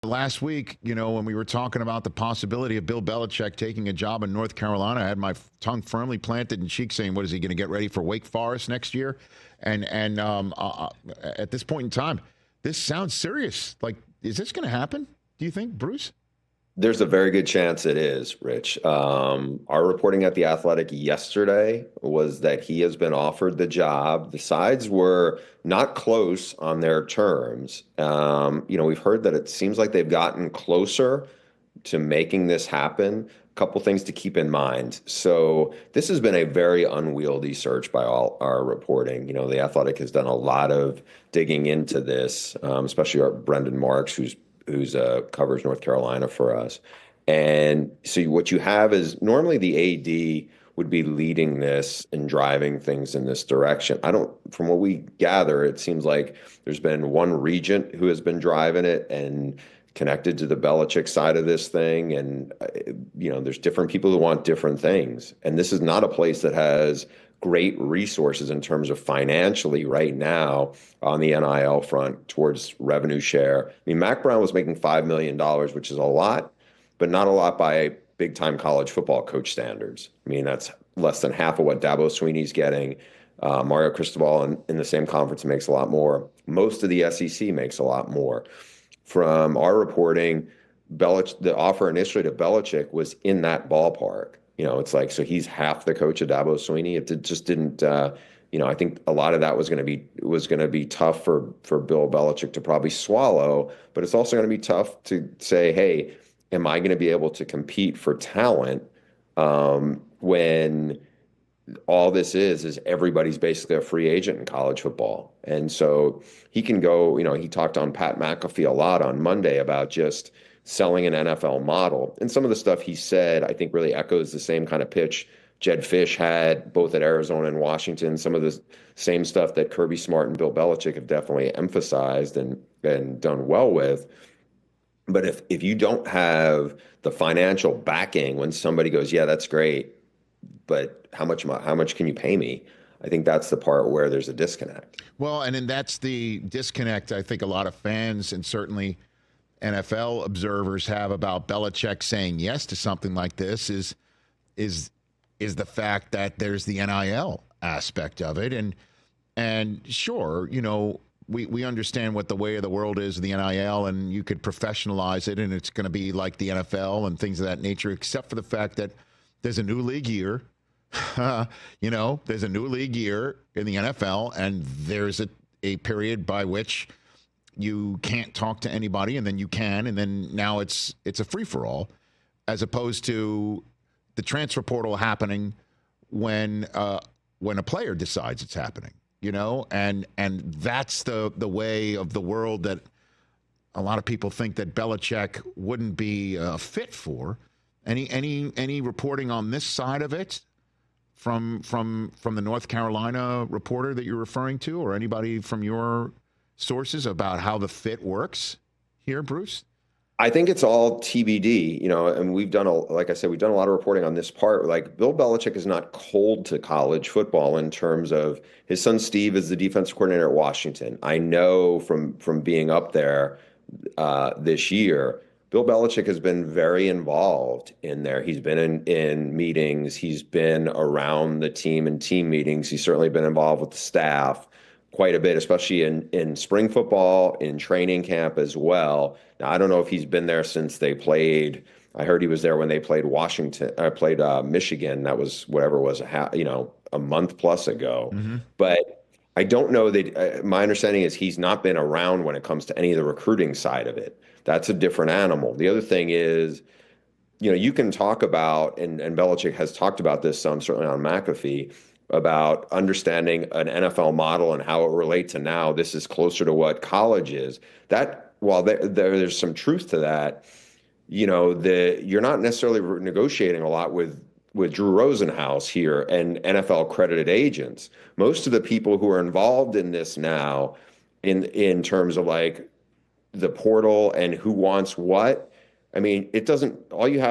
last week, when we were talking about the possibility of Bill Belichick taking a job in North Carolina, I had my tongue firmly planted in cheek saying, what is he going to get ready for Wake Forest next year? And at this point in time, this sounds serious. Like, is this going to happen, do you think, Bruce? There's a very good chance it is, Rich. Our reporting at The Athletic yesterday was that he has been offered the job. The sides were not close on their terms. We've heard that it seems like they've gotten closer to making this happen. A couple things to keep in mind. So this has been a very unwieldy search by all our reporting. The Athletic has done a lot of digging into this, especially our Brendan Marks, who's covers North Carolina for us. And so what you have is normally the AD would be leading this and driving things in this direction. From what we gather, it seems like there's been one regent who has been driving it and connected to the Belichick side of this thing. And, there's different people who want different things. And this is not a place that has great resources in terms of financially right now on the NIL front towards revenue share. I mean, Mac Brown was making $5 million, which is a lot, but not a lot by big-time college football coach standards. I mean, that's less than half of what Dabo Swinney's getting. Mario Cristobal in the same conference makes a lot more. Most of the SEC makes a lot more. From our reporting, the offer initially to Belichick was in that ballpark. It's like, so he's half the coach of Dabo Swinney. It just didn't, I think a lot of that was going to be tough for Bill Belichick to probably swallow, but it's also going to be tough to say, hey, am I going to be able to compete for talent when all this is everybody's basically a free agent in college football? And so he can go, he talked on Pat McAfee a lot on Monday about just selling an NFL model. And some of the stuff he said, I think, really echoes the same kind of pitch Jed Fish had both at Arizona and Washington. Some of the same stuff that Kirby Smart and Bill Belichick have definitely emphasized and done well with. But if you don't have the financial backing when somebody goes, yeah, that's great, but how much can you pay me? I think that's the part where there's a disconnect. Well, and then that's the disconnect I think a lot of fans and certainly NFL observers have about Belichick saying yes to something like this is the fact that there's the NIL aspect of it. And sure, we understand what the way of the world is, the NIL, and you could professionalize it and it's going to be like the NFL and things of that nature, except for the fact that there's a new league year. There's a new league year in the NFL, and there's a period by which you can't talk to anybody, and then you can, and then now it's a free-for-all, as opposed to the transfer portal happening when a player decides it's happening, and that's the way of the world that a lot of people think that Belichick wouldn't be fit for. Any reporting on this side of it from the North Carolina reporter that you're referring to, or anybody from your sources about how the fit works here, Bruce? I think it's all TBD, and like I said, we've done a lot of reporting on this part. Like, Bill Belichick is not cold to college football in terms of his son Steve is the defensive coordinator at Washington. I know from being up there this year, Bill Belichick has been very involved in there. He's been in meetings. He's been around the team in team meetings. He's certainly been involved with the staff quite a bit, especially in spring football, in training camp as well. Now, I don't know if he's been there since they played. I heard he was there when they played Michigan. That was whatever it was, a month plus ago. Mm-hmm. But I don't know that. My understanding is he's not been around when it comes to any of the recruiting side of it. That's a different animal. The other thing is, you can talk about, and Belichick has talked about this some, certainly on McAfee, about understanding an NFL model and how it relates to now. This is closer to what college is. That, while there's some truth to that, you're not necessarily negotiating a lot with Drew Rosenhaus here and NFL accredited agents. Most of the people who are involved in this now, in terms of like the portal and who wants what, I mean, it doesn't. All you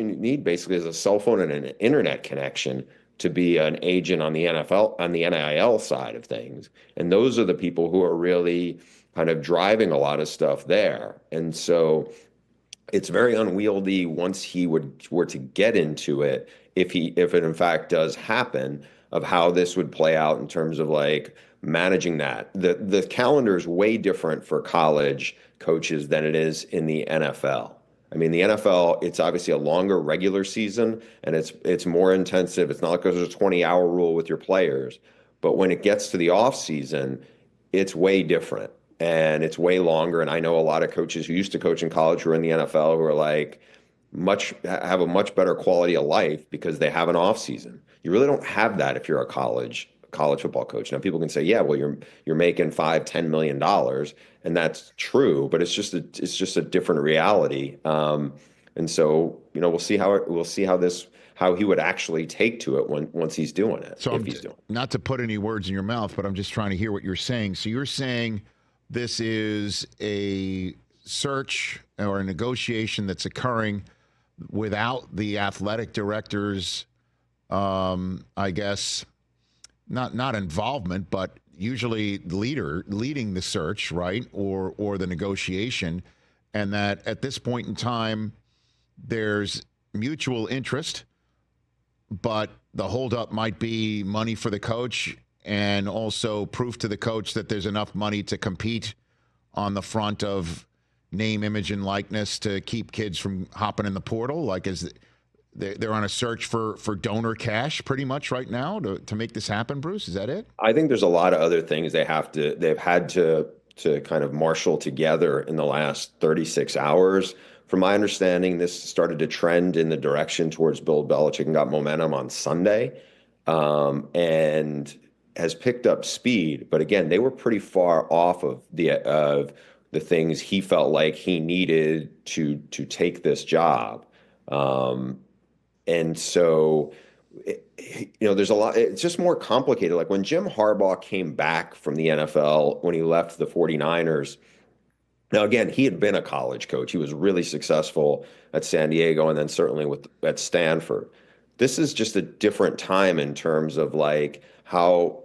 need basically is a cell phone and an internet connection to be an agent on the NFL, on the NIL side of things. And those are the people who are really kind of driving a lot of stuff there. And so it's very unwieldy once he were to get into it, if it in fact does happen, of how this would play out in terms of like managing that. The calendar is way different for college coaches than it is in the NFL. I mean, the NFL, it's obviously a longer regular season and it's more intensive. It's not like there's a 20-hour rule with your players. But when it gets to the off season, it's way different and it's way longer. And I know a lot of coaches who used to coach in college who are in the NFL who are like have a much better quality of life because they have an off season. You really don't have that if you're a college football coach. Now people can say, yeah, well, you're making $5-10 million, and that's true, but it's just a different reality. And so how he would actually take to it once he's doing it, So if he's doing it. not to put any words in your mouth, but I'm just trying to hear what you're saying. So you're saying this is a search or a negotiation that's occurring without the athletic director's, I guess, not involvement, but usually leading the search, right, or the negotiation, and that at this point in time, there's mutual interest, but the holdup might be money for the coach and also proof to the coach that there's enough money to compete on the front of name, image, and likeness to keep kids from hopping in the portal. Like, they're on a search for donor cash pretty much right now to make this happen, Bruce? Is that it? I think there's a lot of other things they've had to kind of marshal together in the last 36 hours. From my understanding, this started to trend in the direction towards Bill Belichick and got momentum on Sunday, and has picked up speed. But again, they were pretty far off of the things he felt like he needed to take this job. And so, there's a lot, it's just more complicated. Like when Jim Harbaugh came back from the NFL, when he left the 49ers, now again, he had been a college coach. He was really successful at San Diego and then certainly at Stanford. This is just a different time in terms of like how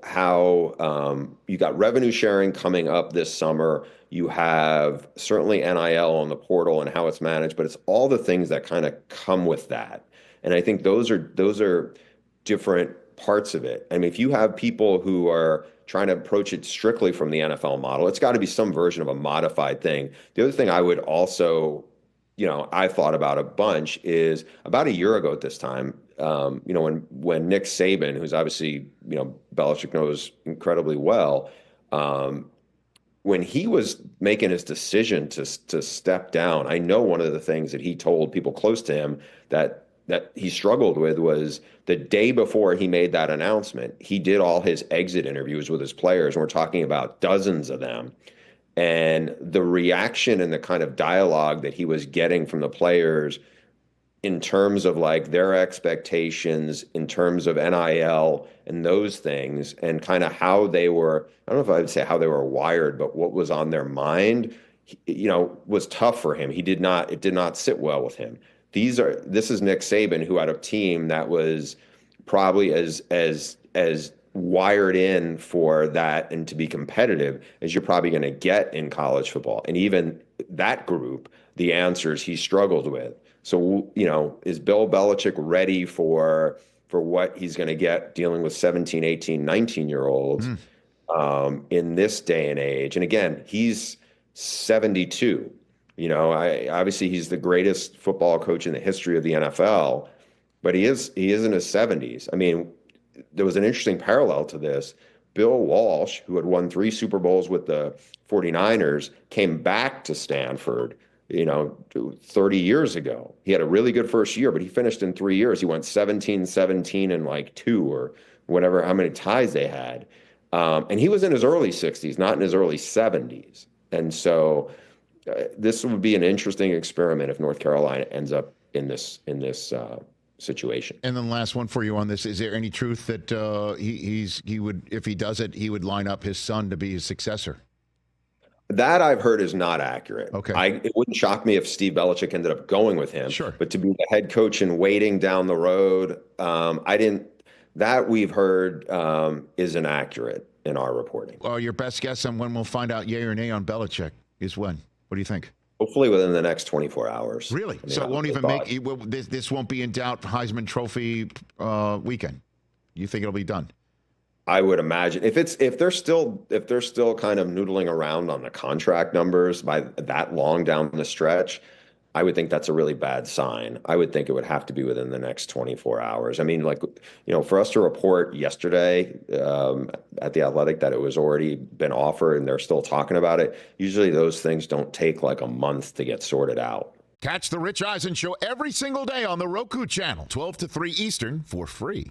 you got revenue sharing coming up this summer. You have certainly NIL on the portal and how it's managed, but it's all the things that kind of come with that. And I think those are different parts of it. I mean, if you have people who are trying to approach it strictly from the NFL model, it's got to be some version of a modified thing. The other thing I would also, I thought about a bunch is about a year ago at this time, when Nick Saban, who's obviously, Belichick knows incredibly well, when he was making his decision to step down, I know one of the things that he told people close to him that he struggled with was the day before he made that announcement, he did all his exit interviews with his players, and we're talking about dozens of them. And the reaction and the kind of dialogue that he was getting from the players in terms of like their expectations, in terms of NIL and those things, and kind of how they were, I don't know if I would say how they were wired, but what was on their mind, was tough for him. It did not sit well with him. This is Nick Saban, who had a team that was probably as wired in for that and to be competitive as you're probably going to get in college football. And even that group, the answers he struggled with. So, is Bill Belichick ready for what he's going to get dealing with 17, 18, 19-year-olds in this day and age? And again, he's 72. Obviously he's the greatest football coach in the history of the NFL, but he is in his 70s. I mean, there was an interesting parallel to this. Bill Walsh, who had won 3 Super Bowls with the 49ers, came back to Stanford, 30 years ago. He had a really good first year, but he finished in 3 years. He went 17 and like 2 or whatever, how many ties they had. And he was in his early 60s, not in his early 70s. And so this would be an interesting experiment if North Carolina ends up in this situation. And then the last one for you on this: is there any truth that he would, if he does it, he would line up his son to be his successor? That I've heard is not accurate. Okay. It wouldn't shock me if Steve Belichick ended up going with him. Sure. But to be the head coach and waiting down the road, that we've heard isn't accurate. in our reporting. Well, your best guess on when we'll find out yay or nay on Belichick is when? What do you think? Hopefully within the next 24 hours. Really? So it won't even this won't be in doubt for Heisman Trophy weekend. You think it'll be done? I would imagine if they're still kind of noodling around on the contract numbers by that long down the stretch, I would think that's a really bad sign. I would think it would have to be within the next 24 hours. I mean, for us to report yesterday at The Athletic that it was already been offered and they're still talking about it, usually those things don't take like a month to get sorted out. Catch the Rich Eisen Show every single day on the Roku Channel, 12 to 3 Eastern, for free.